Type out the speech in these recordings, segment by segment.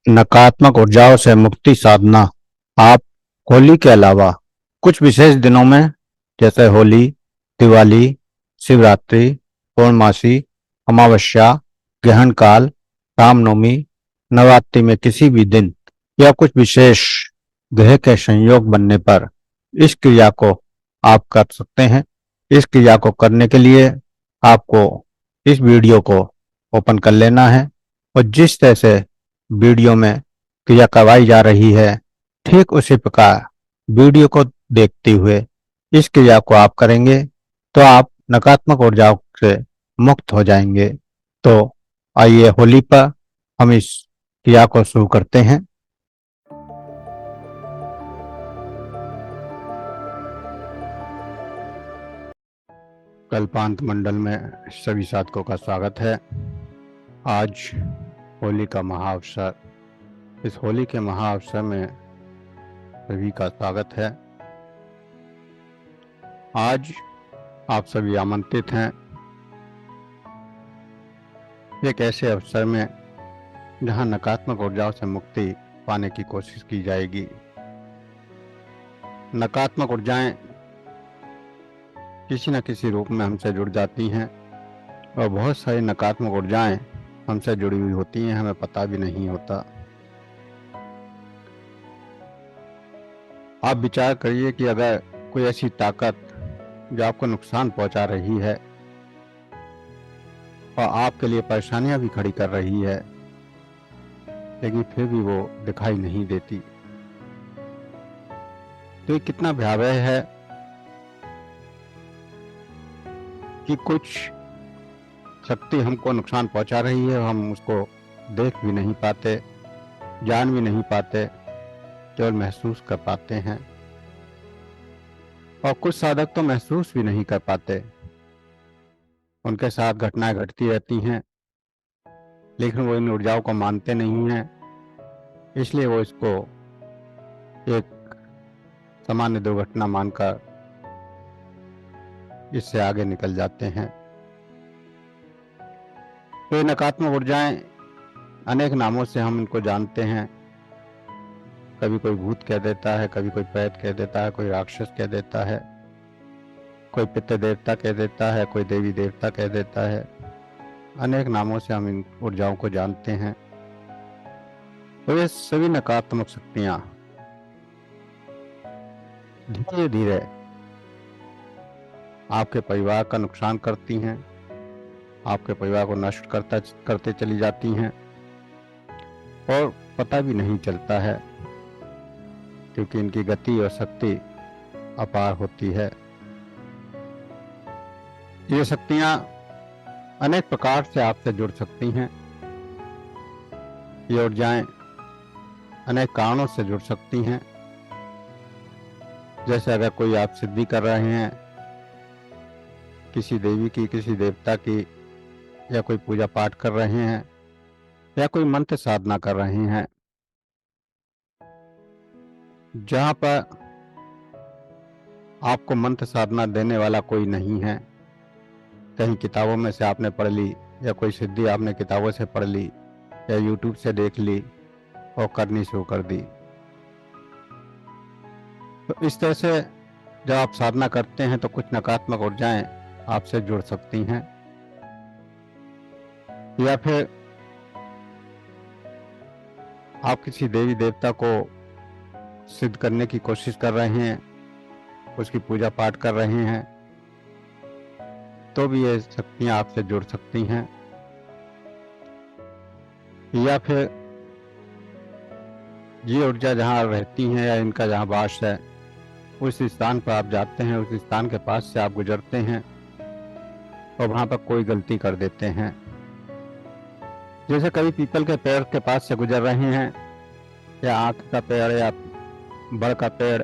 नकारात्मक ऊर्जाओं से मुक्ति साधना। आप होली के अलावा कुछ विशेष दिनों में जैसे होली, दिवाली, शिवरात्रि, पूर्णमासी, अमावस्या, ग्रहण काल, रामनवमी, नवरात्रि में किसी भी दिन या कुछ विशेष ग्रह के संयोग बनने पर इस क्रिया को आप कर सकते हैं। इस क्रिया को करने के लिए आपको इस वीडियो को ओपन कर लेना है और जिस तरह से वीडियो में क्रिया करवाई जा रही है, ठीक उसी प्रकार वीडियो को देखते हुए इस क्रिया को आप करेंगे तो आप नकारात्मक ऊर्जाओं से मुक्त हो जाएंगे। तो आइए होली पर हम इस क्रिया को शुरू करते हैं। कल्पांत मंडल में सभी साधकों का स्वागत है। आज होली का महाअवसर, इस होली के महाअवसर में सभी का स्वागत है। आज आप सभी आमंत्रित हैं एक ऐसे अवसर में जहां नकारात्मक ऊर्जाओं से मुक्ति पाने की कोशिश की जाएगी। नकारात्मक ऊर्जाएं किसी न किसी रूप में हमसे जुड़ जाती हैं और बहुत सारी नकारात्मक ऊर्जाएं हमसे जुड़ी हुई होती हैं, हमें पता भी नहीं होता। आप विचार करिए कि अगर कोई ऐसी ताकत जो आपको नुकसान पहुंचा रही है और आपके लिए परेशानियां भी खड़ी कर रही है, लेकिन फिर भी वो दिखाई नहीं देती, तो ये कितना भयावह है कि कुछ शक्ति हमको नुकसान पहुंचा रही है, हम उसको देख भी नहीं पाते, जान भी नहीं पाते, केवल महसूस कर पाते हैं। और कुछ साधक तो महसूस भी नहीं कर पाते, उनके साथ घटनाएं घटती रहती हैं, लेकिन वो इन ऊर्जाओं को मानते नहीं हैं, इसलिए वो इसको एक सामान्य दुर्घटना मानकर इससे आगे निकल जाते हैं। तो ये नकारात्मक ऊर्जाएं अनेक नामों से हम इनको जानते हैं। कभी कोई भूत कह देता है, कभी कोई प्रेत कह देता है, कोई राक्षस कह देता है, कोई पितृ देवता कह देता है, कोई देवी देवता कह देता है। अनेक नामों से हम इन ऊर्जाओं को जानते हैं। तो ये सभी नकारात्मक शक्तियां धीरे धीरे आपके परिवार का नुकसान करती हैं, आपके परिवार को नष्ट करते चली जाती हैं और पता भी नहीं चलता है, क्योंकि इनकी गति और शक्ति अपार होती है। ये शक्तियां अनेक प्रकार से आपसे जुड़ सकती हैं। ये ऊर्जाएं अनेक कारणों से जुड़ सकती हैं। जैसे अगर कोई आप सिद्धि कर रहे हैं किसी देवी की, किसी देवता की, या कोई पूजा पाठ कर रहे हैं, या कोई मंत्र साधना कर रहे हैं, जहां पर आपको मंत्र साधना देने वाला कोई नहीं है, कहीं किताबों में से आपने पढ़ ली, या कोई सिद्धि आपने किताबों से पढ़ ली, या यूट्यूब से देख ली और करनी शुरू कर दी, तो इस तरह से जब आप साधना करते हैं तो कुछ नकारात्मक ऊर्जाएं आपसे जुड़ सकती हैं। या फिर आप किसी देवी देवता को सिद्ध करने की कोशिश कर रहे हैं, उसकी पूजा पाठ कर रहे हैं, तो भी ये शक्तियां आपसे जुड़ सकती हैं। या फिर ये ऊर्जा जहाँ रहती हैं या इनका जहाँ वास है, उस स्थान पर आप जाते हैं, उस स्थान के पास से आप गुजरते हैं और वहाँ पर कोई गलती कर देते हैं। जैसे कभी पीपल के पेड़ के पास से गुजर रहे हैं, या आक का पेड़ या बड़ का पेड़,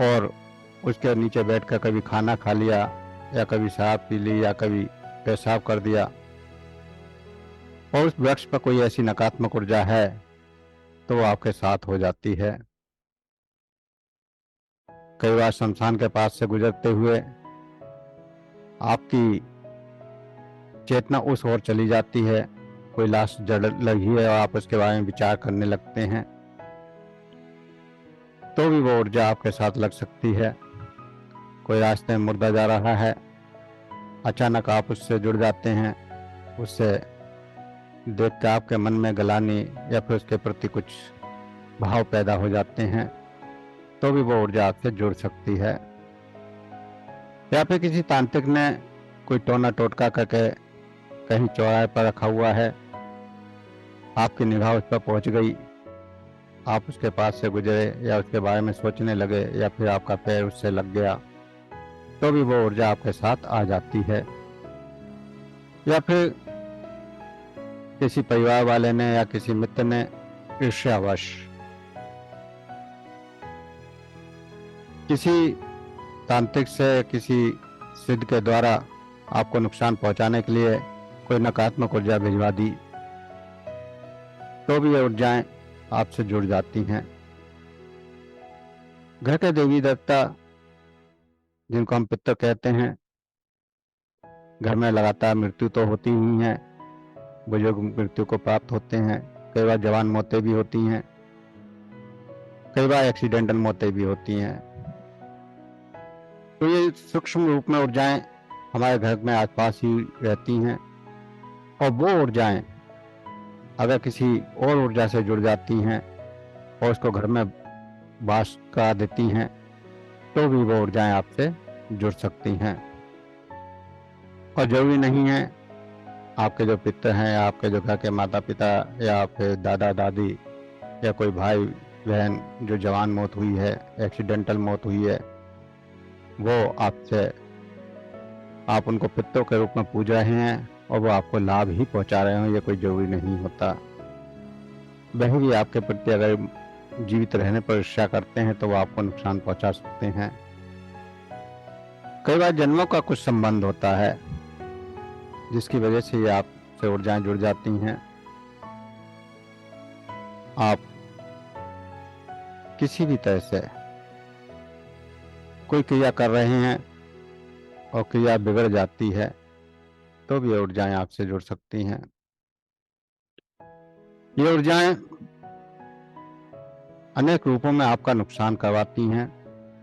और उसके नीचे बैठकर कभी खाना खा लिया, या कभी शराब पी ली, या कभी पेशाब कर दिया, और उस वृक्ष पर कोई ऐसी नकारात्मक ऊर्जा है तो वो आपके साथ हो जाती है। कई बार शमशान के पास से गुजरते हुए आपकी चेतना उस ओर चली जाती है कोई लाश जड़ लगी है और आप उसके बारे में विचार करने लगते हैं, तो भी वो ऊर्जा आपके साथ लग सकती है। कोई रास्ते में मुर्दा जा रहा है, अचानक आप उससे जुड़ जाते हैं, उससे देख कर आपके मन में गलानी या फिर उसके प्रति कुछ भाव पैदा हो जाते हैं, तो भी वो ऊर्जा आपसे जुड़ सकती है। या फिर किसी तांत्रिक ने कोई टोना टोटका करके कहीं चौराहे पर रखा हुआ है, आपकी निगाह उस पर पहुंच गई, आप उसके पास से गुजरे या उसके बारे में सोचने लगे या फिर आपका पैर उससे लग गया, तो भी वो ऊर्जा आपके साथ आ जाती है। या फिर किसी परिवार वाले ने या किसी मित्र ने ईर्ष्यावश किसी तांत्रिक से किसी सिद्ध के द्वारा आपको नुकसान पहुंचाने के लिए कोई नकारात्मक ऊर्जा भिजवा दी, तो भी ये ऊर्जाएं आपसे जुड़ जाती हैं। घर के देवी देवता जिनको हम पितृ कहते हैं, घर में लगातार मृत्यु तो होती ही है, बुजुर्ग मृत्यु को प्राप्त होते हैं, कई बार जवान मौतें भी होती हैं, कई बार एक्सीडेंटल मौतें भी होती हैं। तो ये सूक्ष्म रूप में ऊर्जाएं हमारे घर में आसपास ही रहती हैं, और वो ऊर्जाएं अगर किसी और ऊर्जा से जुड़ जाती हैं और उसको घर में वास करा देती हैं, तो भी वो ऊर्जाएं आपसे जुड़ सकती हैं। और जरूरी नहीं है आपके जो पितर हैं या आपके जो घर के माता पिता या फिर दादा दादी या कोई भाई बहन जो जवान मौत हुई है, एक्सीडेंटल मौत हुई है, वो आपसे आप उनको पितरों के रूप में पूज रहे हैं और वो आपको लाभ ही पहुंचा रहे हो, ये कोई जरूरी नहीं होता। वह भी आपके प्रति अगर जीवित रहने पर ईर्ष्या करते हैं तो वो आपको नुकसान पहुंचा सकते हैं। कई बार जन्मों का कुछ संबंध होता है जिसकी वजह से ये आपसे ऊर्जाएं जुड़ जाती हैं। आप किसी भी तरह से कोई क्रिया कर रहे हैं और क्रिया बिगड़ जाती है, तो भी ये ऊर्जाएं आपसे जुड़ सकती हैं। ये ऊर्जाएं अनेक रूपों में आपका नुकसान करवाती हैं,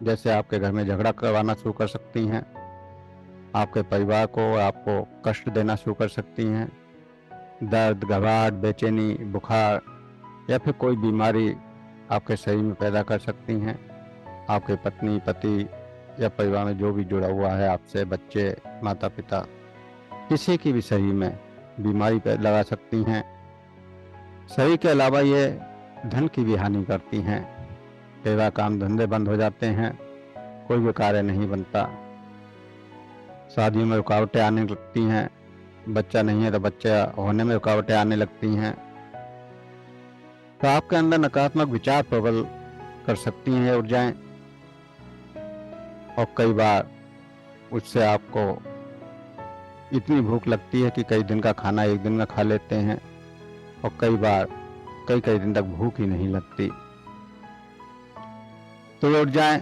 जैसे आपके घर में झगड़ा करवाना शुरू कर सकती हैं, आपके परिवार को आपको कष्ट देना शुरू कर सकती हैं, दर्द, घबराहट, बेचैनी, बुखार या फिर कोई बीमारी आपके शरीर में पैदा कर सकती हैं। आपके पत्नी, पति या परिवार में जो भी जुड़ा हुआ है आपसे, बच्चे, माता पिता, किसी की भी शरीर में बीमारी लगा सकती हैं। शरीर के अलावा ये धन की भी हानि करती हैं। कई बार काम धंधे बंद हो जाते हैं, कोई भी कार्य नहीं बनता, शादियों में रुकावटें आने लगती हैं, बच्चा नहीं है तो बच्चा होने में रुकावटें आने लगती हैं। तो आपके अंदर नकारात्मक विचार प्रबल कर सकती हैं ये ऊर्जाएं, और कई बार उससे आपको इतनी भूख लगती है कि कई दिन का खाना एक दिन में खा लेते हैं, और कई बार कई कई दिन तक भूख ही नहीं लगती। तो ये ऊर्जाएं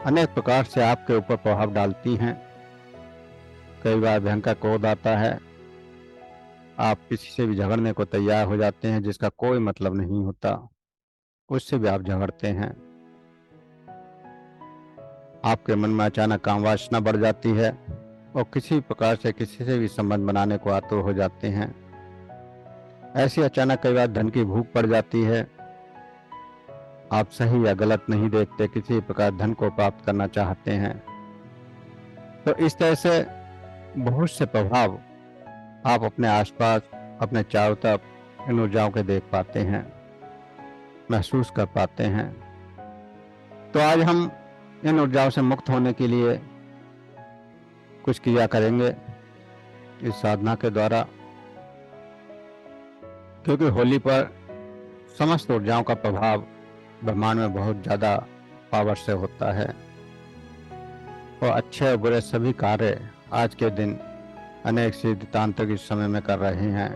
अनेक प्रकार से आपके ऊपर प्रभाव डालती हैं। कई बार भयंकर क्रोध आता है, आप किसी से भी झगड़ने को तैयार हो जाते हैं जिसका कोई मतलब नहीं होता, उससे भी आप झगड़ते हैं। आपके मन में अचानक काम वासना बढ़ जाती है और किसी प्रकार से किसी से भी संबंध बनाने को आतुर हो जाते हैं। ऐसी अचानक कई बार धन की भूख पड़ जाती है, आप सही या गलत नहीं देखते, किसी प्रकार धन को प्राप्त करना चाहते हैं। तो इस तरह से बहुत से प्रभाव आप अपने आसपास, अपने चारों तरफ इन ऊर्जाओं के देख पाते हैं, महसूस कर पाते हैं। तो आज हम इन ऊर्जाओं से मुक्त होने के लिए कुछ क्रिया करेंगे इस साधना के द्वारा, क्योंकि होली पर समस्त ऊर्जाओं का प्रभाव ब्रह्मांड में बहुत ज्यादा पावर से होता है, और अच्छे और बुरे सभी कार्य आज के दिन अनेक सिद्ध तांत्रिक इस समय में कर रहे हैं।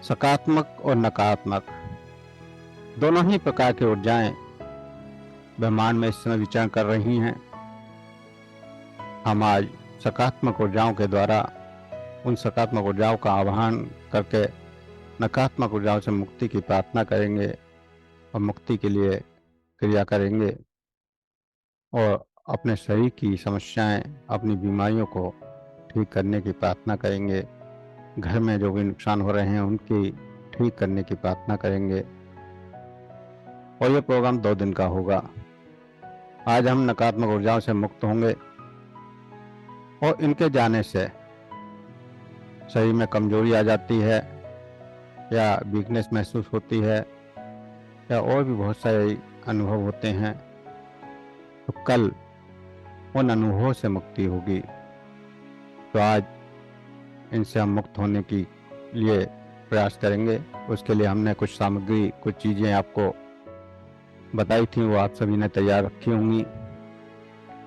सकारात्मक और नकारात्मक दोनों ही प्रकार की ऊर्जाएं ब्रह्मांड में इस समय विचरण कर रही हैं। हम आज सकारात्मक ऊर्जाओं के द्वारा उन सकारात्मक ऊर्जाओं का आह्वान करके नकारात्मक ऊर्जाओं से मुक्ति की प्रार्थना करेंगे और मुक्ति के लिए क्रिया करेंगे और अपने शरीर की समस्याएं, अपनी बीमारियों को ठीक करने की प्रार्थना करेंगे। घर में जो भी नुकसान हो रहे हैं उनकी ठीक करने की प्रार्थना करेंगे। और ये प्रोग्राम 2 दिन का होगा। आज हम नकारात्मक ऊर्जाओं से मुक्त होंगे और इनके जाने से शरीर में कमजोरी आ जाती है या वीकनेस महसूस होती है या और भी बहुत सारे अनुभव होते हैं, तो कल उन अनुभवों से मुक्ति होगी। तो आज इनसे हम मुक्त होने की लिए प्रयास करेंगे। उसके लिए हमने कुछ सामग्री, कुछ चीज़ें आपको बताई थी, वो आप सभी ने तैयार रखी होंगी।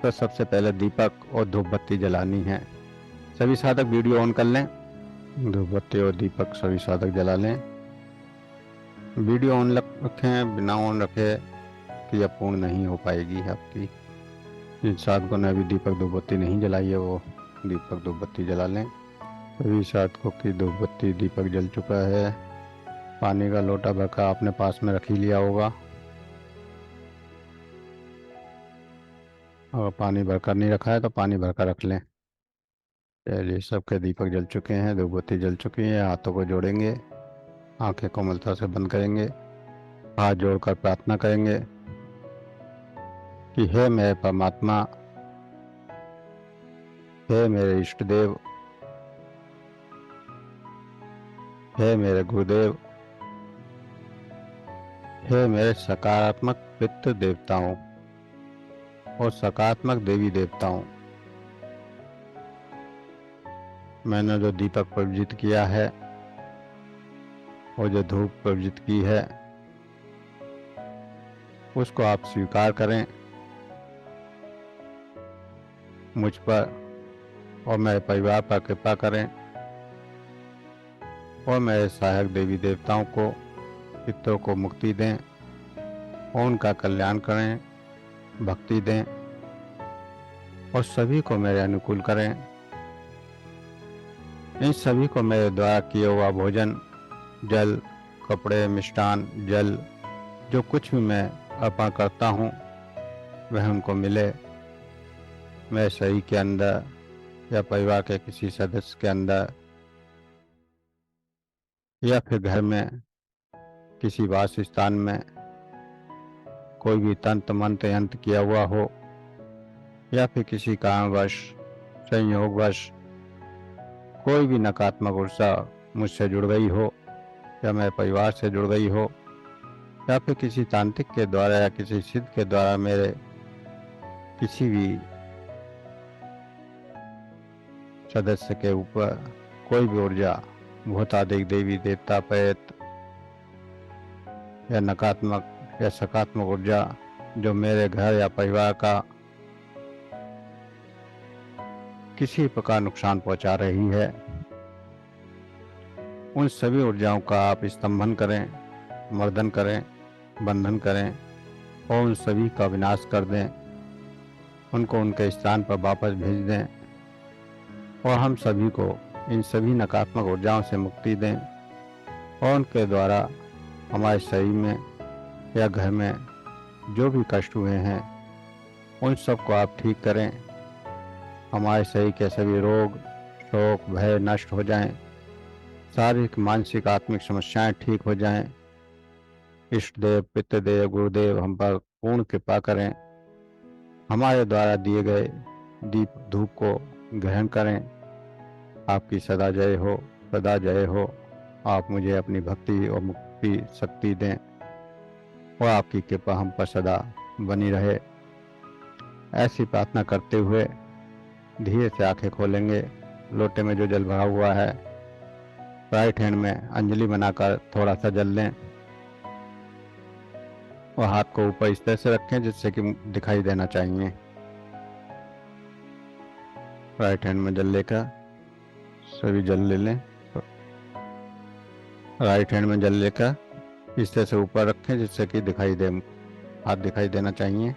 तो सबसे पहले दीपक और धूप बत्ती जलानी है। सभी साधक वीडियो ऑन कर लें। धूप बत्ती और दीपक सभी साधक जला लें। वीडियो ऑन रखें, बिना ऑन रखे क्रिया पूर्ण नहीं हो पाएगी आपकी। जिन साधकों ने अभी दीपक धूप बत्ती नहीं जलाई है वो दीपक धूप बत्ती जला लें। सभी साधकों की धूप बत्ती दीपक जल चुका है। पानी का लोटा भरकर आपने पास में रख ही लिया होगा। अगर पानी भरकर नहीं रखा है तो पानी भरकर रख लें। चलिए, सबके दीपक जल चुके हैं, धूप बत्ती जल चुकी है। हाथों को जोड़ेंगे, आंखें कोमलता से बंद करेंगे, हाथ जोड़कर प्रार्थना करेंगे कि हे मेरे परमात्मा, हे मेरे इष्ट देव, हे मेरे गुरुदेव, हे मेरे सकारात्मक पितृ देवताओं और सकारात्मक देवी देवताओं, मैंने जो दीपक प्रज्वलित किया है और जो धूप प्रज्वलित की है उसको आप स्वीकार करें मुझ पर और मेरे परिवार पर कृपा करें और मेरे सहायक देवी देवताओं को, पितरों को मुक्ति दें और उनका कल्याण करें, भक्ति दें और सभी को मेरे अनुकूल करें। इन सभी को मेरे द्वारा किया हुआ भोजन, जल, कपड़े, मिष्ठान, जल, जो कुछ भी मैं अर्पण करता हूँ वह उनको मिले। मेरे शरीर के अंदर या परिवार के किसी सदस्य के अंदर या फिर घर में किसी वास स्थान में कोई भी तंत्र मंत्र यंत्र किया हुआ हो या फिर किसी कारणवश, संयोगवश कोई भी नकारात्मक ऊर्जा मुझसे जुड़ गई हो या मेरे परिवार से जुड़ गई हो या फिर किसी तांत्रिक के द्वारा या किसी सिद्ध के द्वारा मेरे किसी भी सदस्य के ऊपर कोई भी ऊर्जा, भूतादिक, देवी देवता, प्रेत या नकारात्मक या सकारात्मक ऊर्जा जो मेरे घर या परिवार का किसी प्रकार नुकसान पहुंचा रही है, उन सभी ऊर्जाओं का आप स्तंभन करें, मर्दन करें, बंधन करें और उन सभी का विनाश कर दें। उनको उनके स्थान पर वापस भेज दें और हम सभी को इन सभी नकारात्मक ऊर्जाओं से मुक्ति दें और उनके द्वारा हमारे शरीर में या घर में जो भी कष्ट हुए हैं उन सब को आप ठीक करें। हमारे शरीर के सभी रोग, शोक, भय नष्ट हो जाएं, शारीरिक, मानसिक, आत्मिक समस्याएं ठीक हो जाएं। इष्ट देव, पितृदेव, गुरुदेव हम पर पूर्ण कृपा करें। हमारे द्वारा दिए गए दीप धूप को ग्रहण करें। आपकी सदा जय हो, सदा जय हो। आप मुझे अपनी भक्ति और मुक्ति शक्ति दें और आपकी कृपा हम पर सदा बनी रहे। ऐसी प्रार्थना करते हुए धीरे से आंखें खोलेंगे। लोटे में जो जल भरा हुआ है राइट हैंड में अंजलि बनाकर थोड़ा सा जल लें और हाथ को ऊपर इस तरह से रखें जिससे कि दिखाई देना चाहिए। राइट हैंड में जल लेकर सभी जल ले लें। राइट हैंड में जल लेकर इस तरह से ऊपर रखें जिससे कि दिखाई दे, हाथ दिखाई देना चाहिए।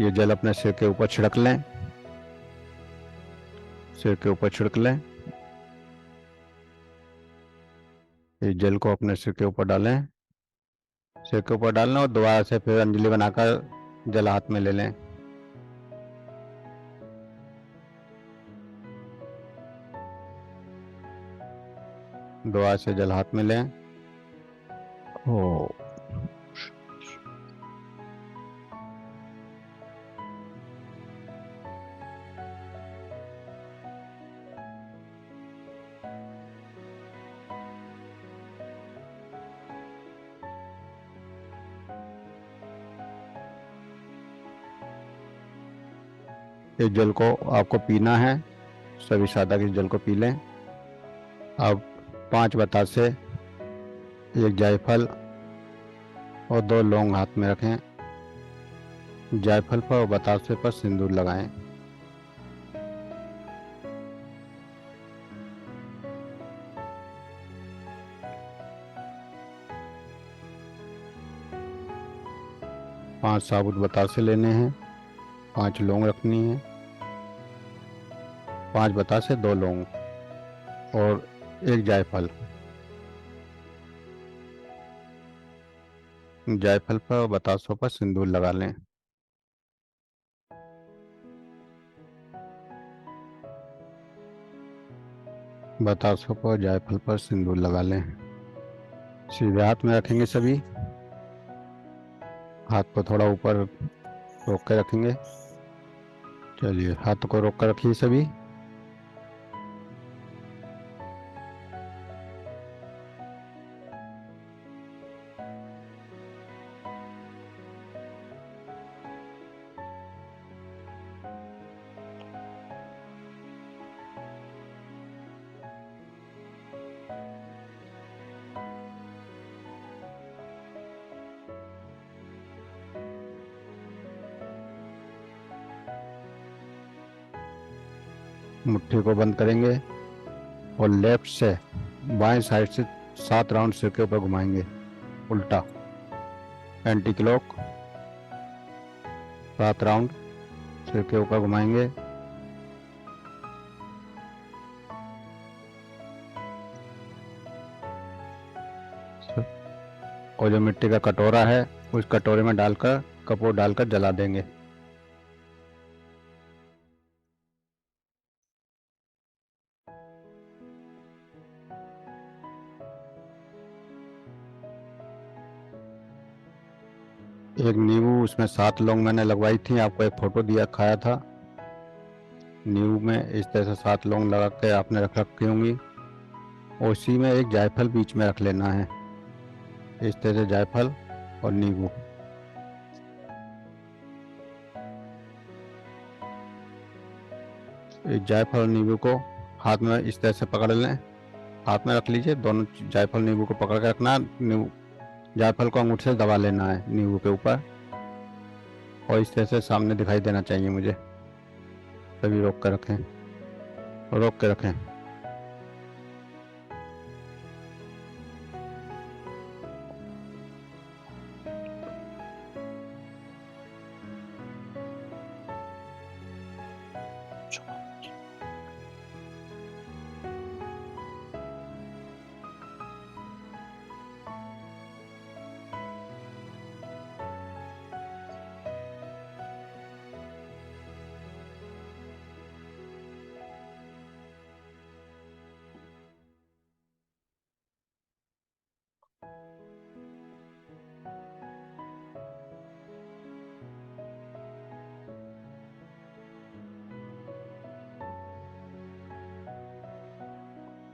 ये जल अपने सिर के ऊपर छिड़क लें, सिर के ऊपर छिड़क लें। इस जल को अपने सिर के ऊपर डालें, सिर के ऊपर डालना और दोबारा से फिर अंजलि बनाकर जल हाथ में ले लें। दोबारा से जल हाथ में लें। ओ इस जल को आपको पीना है, सभी साधक इस जल को पी लें। अब 5 बतासे, एक जायफल और 2 लौंग हाथ में रखें। जायफल पर और बतासे पर सिंदूर लगाएं। पांच साबुत बतासे लेने हैं, 5 लौंग रखनी है, 5 बतासे 2 लौंग और एक जायफल। जायफल पर और बतासों पर सिंदूर लगा लें। बतासों पर जायफल पर सिंदूर लगा लें। सीधे हाथ में रखेंगे सभी, हाथ को थोड़ा ऊपर रोक के रखेंगे। चलिए हाथ को रोक कर रखिए सभी। मुट्ठी को बंद करेंगे और लेफ्ट से बाएं साइड से 7 राउंड सिर के ऊपर घुमाएंगे, उल्टा एंटी क्लॉक 7 राउंड सिर के ऊपर घुमाएंगे। और जो मिट्टी का कटोरा है उस कटोरे में डालकर कपूर डालकर जला देंगे। एक नींबू, उसमें 7 लौंग मैंने लगवाई थी, आपको एक फोटो दिया खाया था। नींबू में इस तरह से 7 लौंग लगा के आपने रख रखी होंगी। और उसी में एक जायफल बीच में रख लेना है, इस तरह से जायफल और नींबू। इस जायफल और नींबू को हाथ में इस तरह से पकड़ लें, हाथ में रख लीजिए। दोनों जायफल नींबू को पकड़ के रखना। नींबू जायफल को अंगूठे से दबा लेना है नींबू के ऊपर और इस तरह से सामने दिखाई देना चाहिए मुझे। तभी रोक कर रखें, रोक के रखें।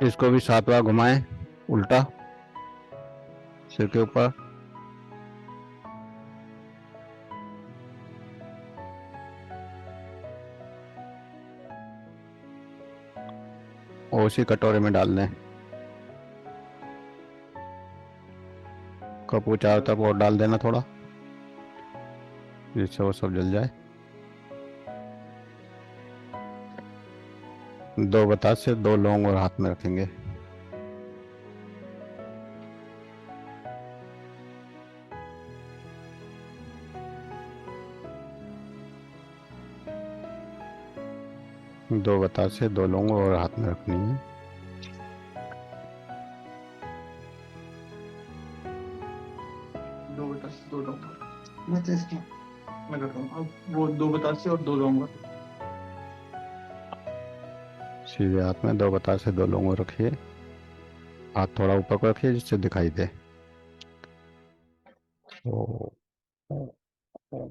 इसको भी 7 बार घुमाएं उल्टा सिर के ऊपर। और उसी कटोरे में डाल दें। कपूर चारों तरफ और डाल देना थोड़ा, जिससे वो सब जल जाए। 2 बतासे 2 लौंग और हाथ में रखेंगे। दो बतासे दो लौंग और हाथ में रखनी है। दो बतासे दो लौंग। मैं तो इसमें मैं करता हूँ अब वो दो बतासे और दो लौंग। सीधे हाथ में दो बतासे दो लौंग रखिए। हाथ थोड़ा ऊपर को रखिए जिससे दिखाई दे। ओ, ओ, ओ,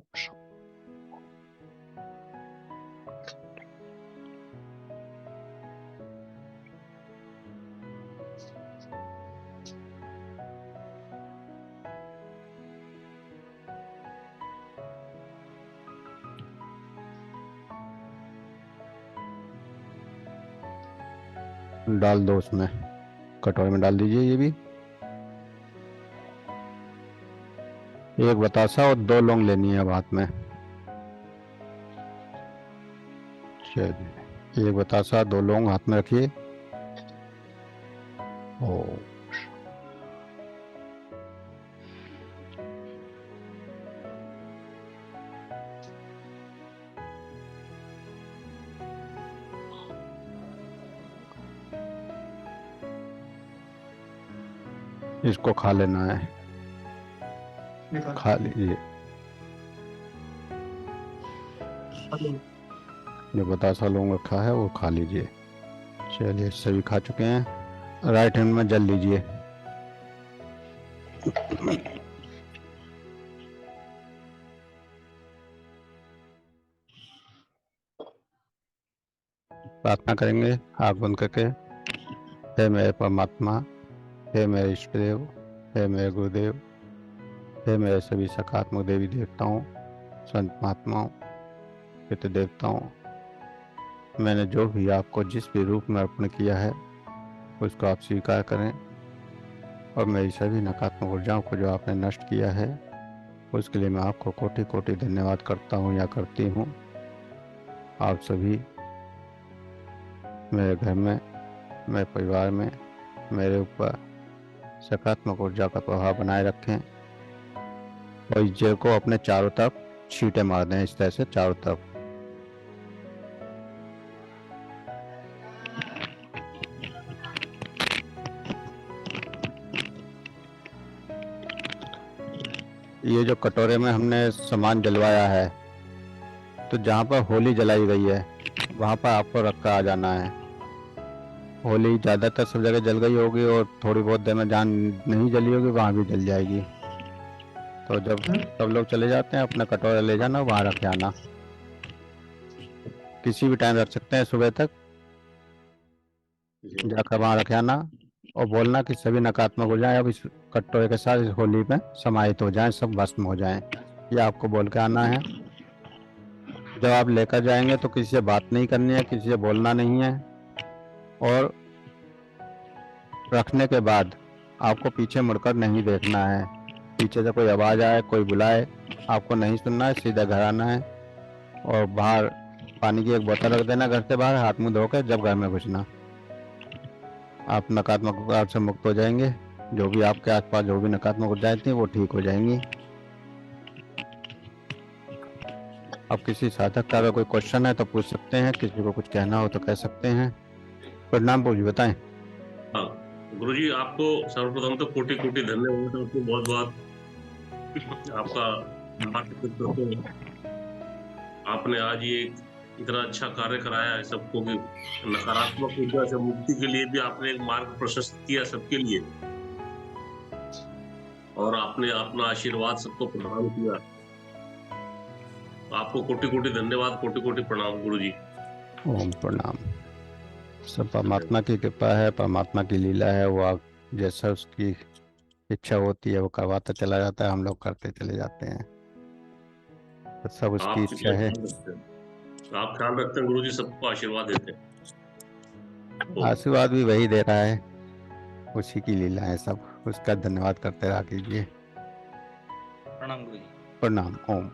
डाल दो उसमें, कटोरी में डाल दीजिए। ये भी एक बतासा और दो लौंग लेनी है अब हाथ में। चलिए, एक बतासा दो लौंग हाथ में रखिए। ओ, इसको खा लेना है। निकाल। खा लीजिए। हेलो। जो बतासा लौंग रखा है वो खा लीजिए। चलिए, सभी खा चुके हैं। राइट हैंड में जल लीजिए। प्रार्थना करेंगे आंख बंद करके। हे मेरे परमात्मा, हे मेरे इष्ट देव, हे मेरे गुरुदेव, हे मेरे सभी सकारात्मक देवी देवताओं, संत महात्माओं, पितृ देवताओं, मैंने जो भी आपको जिस भी रूप में अर्पण किया है उसको आप स्वीकार करें। और मेरी सभी नकारात्मक ऊर्जाओं को जो आपने नष्ट किया है उसके लिए मैं आपको कोटि कोटि धन्यवाद करता हूँ या करती हूँ। आप सभी मेरे घर में, मेरे परिवार में, मेरे ऊपर सकारात्मक ऊर्जा का प्रभाव बनाए रखें और इस जेल को अपने चारों तरफ छींटे मार दें, इस तरह से चारों तरफ। ये जो कटोरे में हमने सामान जलवाया है, तो जहाँ पर होली जलाई गई है वहाँ पर आपको रख कर आ जाना है। होली ज़्यादातर सब जगह जल गई होगी और थोड़ी बहुत देर में जहाँ नहीं जली होगी वहाँ भी जल जाएगी। तो जब सब लोग चले जाते हैं अपना कटोरा ले जाना, वहाँ रख आना। किसी भी टाइम रख सकते हैं, सुबह तक जाकर वहाँ रख आना। और बोलना कि सभी नकारात्मक ऊर्जाएं अब इस कटोरे के साथ इस होली में समाहित हो जाएं, सब भस्म हो जाएं। ये आपको बोल के आना है। जब आप लेकर जाएंगे तो किसी से बात नहीं करनी है, किसी से बोलना नहीं है। और रखने के बाद आपको पीछे मुड़कर नहीं देखना है। पीछे से कोई आवाज आए, कोई बुलाए, आपको नहीं सुनना है, सीधा घर आना है। और बाहर पानी की एक बोतल रख देना घर से बाहर, हाथ मुंह धोकर जब घर में घुसना। आप नकारात्मक ऊर्जा से मुक्त हो जाएंगे। जो भी आपके आसपास जो भी नकारात्मक ऊर्जाएं थी वो ठीक हो जाएंगी। अब किसी साधक का अगर कोई क्वेश्चन है तो पूछ सकते हैं, किसी को कुछ कहना हो तो कह सकते हैं। प्रणाम प्रभु जी, बताएं। हाँ गुरु जी, आपको सर्वप्रथम तो कोटि कोटि धन्यवाद। आपको बहुत बहुत आपका आभार व्यक्त करते हैं। आपने आज ये इतना अच्छा कार्य कराया है सबको कि नकारात्मक ऊर्जा से मुक्ति के लिए भी आपने एक मार्ग प्रशस्त किया सबके लिए, और आपने अपना आशीर्वाद सबको प्रदान किया। आपको कोटि कोटि धन्यवाद, कोटि कोटि प्रणाम गुरु जी। ओम प्रणाम। सब परमात्मा की कृपा है, परमात्मा की लीला है। वो जैसा उसकी इच्छा होती है वो करवाता चला जाता है, हम लोग करते चले जाते हैं। तो सब उसकी आप इच्छा कितना है। ख्याल रखते हैं, आप ख्याल रखते हैं गुरु जी, सबको आशीर्वाद देते हैं। तो आशीर्वाद भी वही दे रहा है, उसी की लीला है सब। उसका धन्यवाद करते रहा कीजिए। प्रणाम गुरु जी। प्रणाम। ओम।